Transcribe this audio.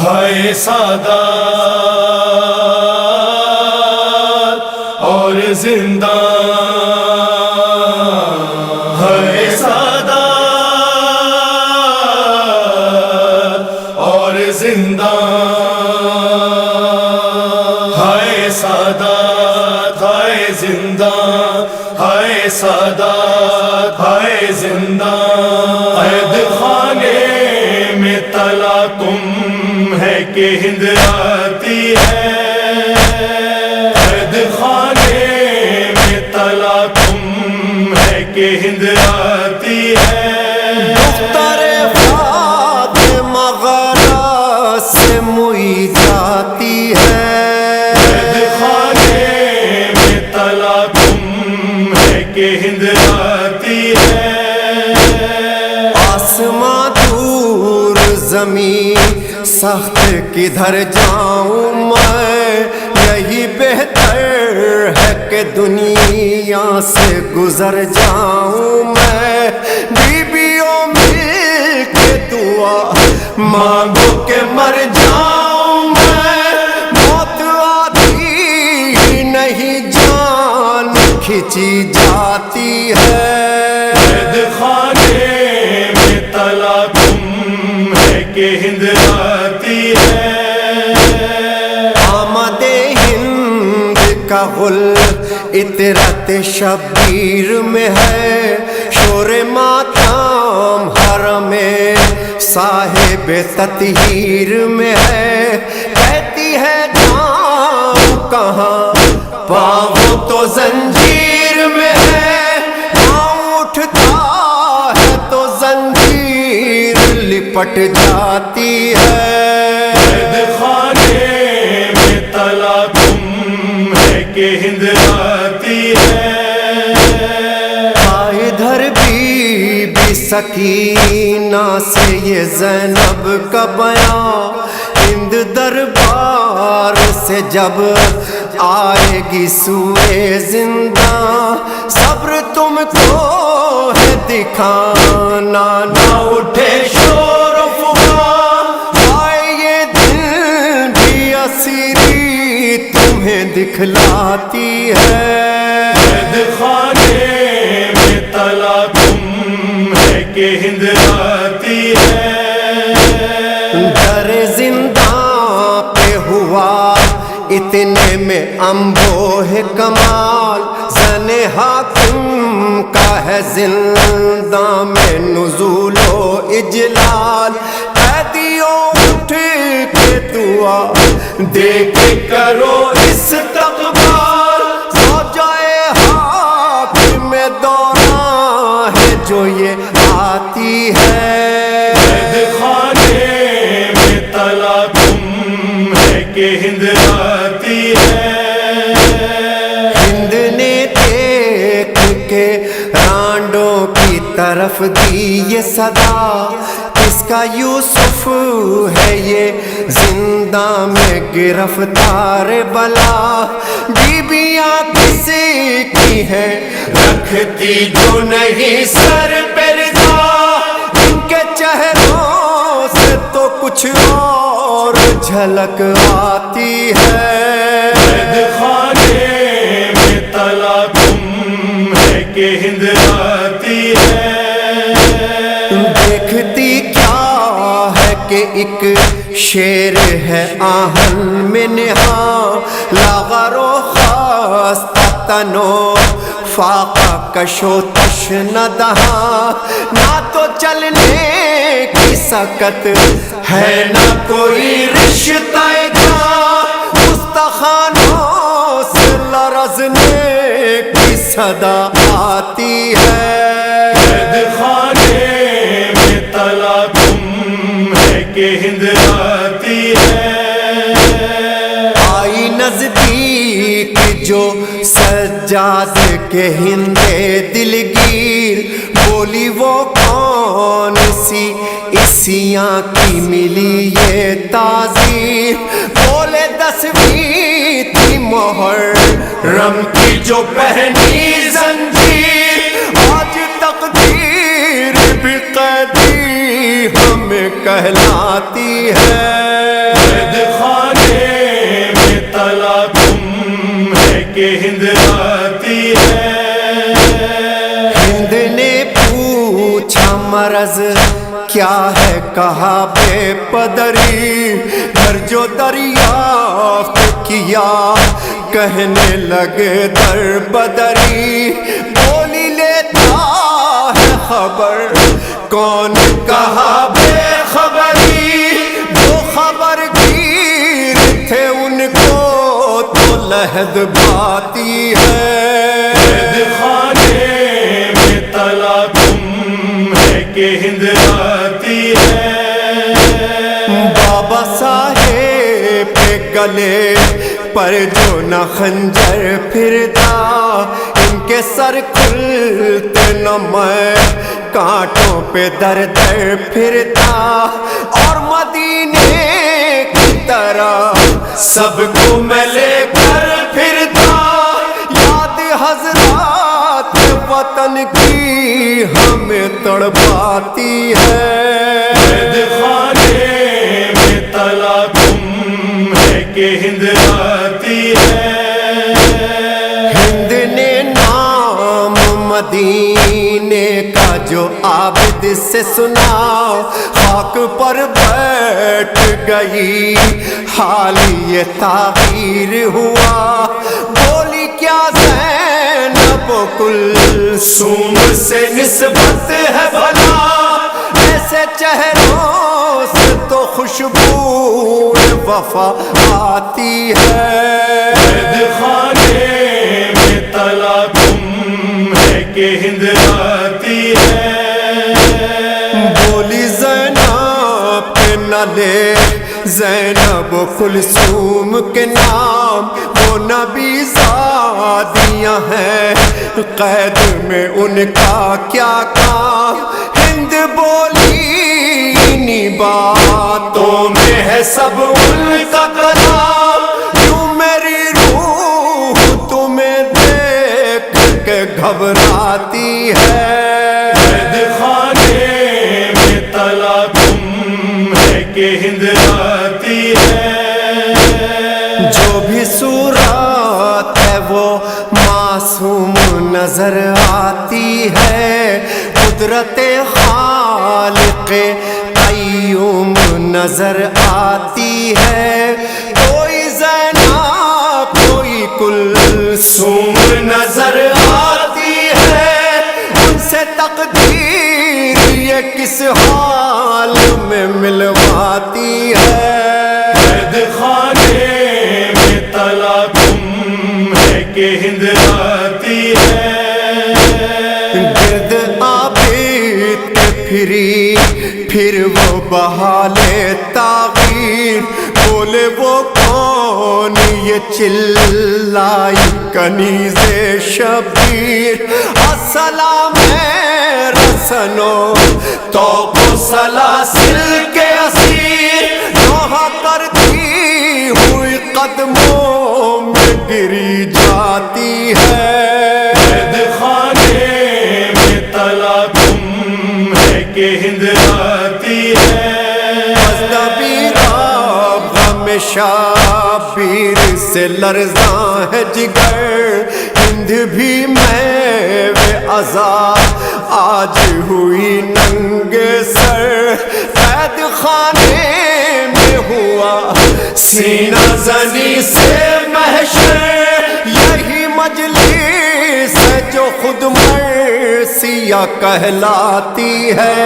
ہے سادات اور زندہ، ہے سادات اور زندہ، ہے سادات ہے زندہ، ہے سادات ہے زندہ۔ قید خانے میں تلا تم ہے کہ ہند آتی ہے، قید خانے میں تلا تم ہے کہ ہند آتی ہے۔ دختر فاطمہ غارت سے موئی جاتی ہے، قید خانے میں تلا تم ہے کہ ہند آتی ہے۔ آسماں دور زمین سخت کدھر جاؤں میں، یہی بہتر ہے کہ دنیا سے گزر جاؤں میں۔ بیویوں مل کے دعا مانگو کہ مر جاؤں میں، موت آتی نہیں جان کھینچی جاتی ہے۔ قید خانے میں تلا تم ہے کہ ہند آتی ہے۔ آمد ہند کا غل عطرت شبیر میں ہے، شور ماتم حرم صاحب تطہیر میں ہے۔ کہتی ہے جاؤں کہاں پاؤں تو زنجیر میں ہے، پاؤں اٹھتا ہے تو زنجیر لپٹ جاتی ہے۔ قید خانے میں تلا تم ہے کہ ہند آتی ہے۔ ادھر بی سکینہ سے یہ زینب کا بیان، ہند دربار سے جب آئے گی سوئے زندہ، صبر تم کو ہے دکھانا نہ اٹھے شور و فغان، آئے یہ دل بھی اسیری تمہیں دکھلاتی ہے۔ قید خانے میں تلا تم ہے کہ ہند آتی ہے۔ در زنداں پہ ہوا اتنے میں انبوہ کمال، زن حاکم کا ہے زنداں میں نزول و اجلال۔ قیدیوں اٹھ کے دعا دے کے کرو استقبال، زوجائے حاکم دوران ہے جو یہ آتی ہے۔ قید خانے میں تلا تم ہے کہ ہند آتی ہے۔ ہند نے دیکھ کے رانڈوں کی طرف دی یہ صدا، کس کا یوسف ہے یہ زنداں میں گرفتار بلا، بیویاں کسی کی ہیں رکھتی جو نہیں سر پردہ، ان کے چہروں سے تو کچھ اور جھلک آتی ہے۔ قید خانے میں تلا تم ہے کہ ہند آتی ہے۔ دیکھتی کیا ہے کہ ایک شیر ہے آہن میں نہاں، لاغر و خاستہ تنو فاقہ کشو تشنہ دہاں، نہ تو چلنے کی سکت ہے نہ کوئی رشتہ جاں، استخوانوں سے لرزنے کی صدا آتی ہے۔ قید خانے میں تلا تم ہے کہ ہند آتی ہے۔ آئی نزدیک جو سجاد کے ہندے دلگیر، بولی وہ کون سی اسیاں کی ملی یہ تعظیم، بولے 10ویں تھی محرم کی جو پہنی زنجیر، آج تقدیر بھی قیدی ہمیں کہلاتی ہے۔ کہ ہند آتی ہے۔ ہند نے پوچھا مرض کیا ہے، کہا بے پدری، در جو دریافت کیا کہنے لگے در بدری، بولی لیتا ہے خبر کون، کہا بے خبری، جو خبر گیر تھے ان کو تو لحد بھاتی ہے۔ قید خانے میں تلا تم ہے کہ ہند آتی ہے۔ بابا صاحب کے گلے پر جو نہ خنجر پھرتا، ان کے سر کھلتے نہ میں کانٹوں پہ در در پھرتا، اور مدینے کی طرح سب کو میں لے کر پھرتا، یاد حضرات وطن کی ہمیں تڑپاتی ہے۔ قید خانے میں تلا تم ہے کہ ہند آتی ہے۔ ہند نے نام مدینے کا جو عابد سے سنا، خاک پر بیٹھ گئی حال یہ تغیر ہوا، بولی کیا زینب کلثوم سے نسبت ہے بھلا، ایسے چہروں سے تو خوشبو وفا آتی ہے۔ قید خانے میں تلا تم ہے کہ ہند آتی ہے۔ بولی زینب کے نہ لے زینب کلثوم کے نام، وہ نبی زادیاں ہیں قید میں ان کا کیا کام، ہند بولی انہی باتوں میں ہے سب ان کا کلام، یوں میری روح تمہیں دیکھ کے گھبراتی ہے۔ قید خانے میں تلا تم ہے کہ ہند آتی ہے۔ جو بھی صورت ہے وہ معصوم نظر آتی ہے، قدرت خالق قیوم نظر آتی ہے، کوئی زینب کوئی کلثوم نظر آتی ہے، ان سے تقدیر یہ کس حال میں ملواتی ہے۔ قید خانے میں تلا تم ہے کہ ہند آتی ہے۔ گرد عابد کے پھری پھر وہ بحالے تغیر، بولے وہ کون یہ چلائی کنیز شبیر، السلام رسنو توق و سلاسل کے اسیر، نوحہ کرتی ہوئی قدموں میں گری جاتی ہے۔ قید خانے میں تلا تم ہے کہ ہند آتی ہے۔ غم شبیر سے لرزاں ہے جگر، ہند بھی میں عذاب آج ہوئی ننگے سر، قید خانے میں ہوا سینہ زنی سے محشر، یہی مجلس ہے جو خود مرثیہ کہلاتی ہے۔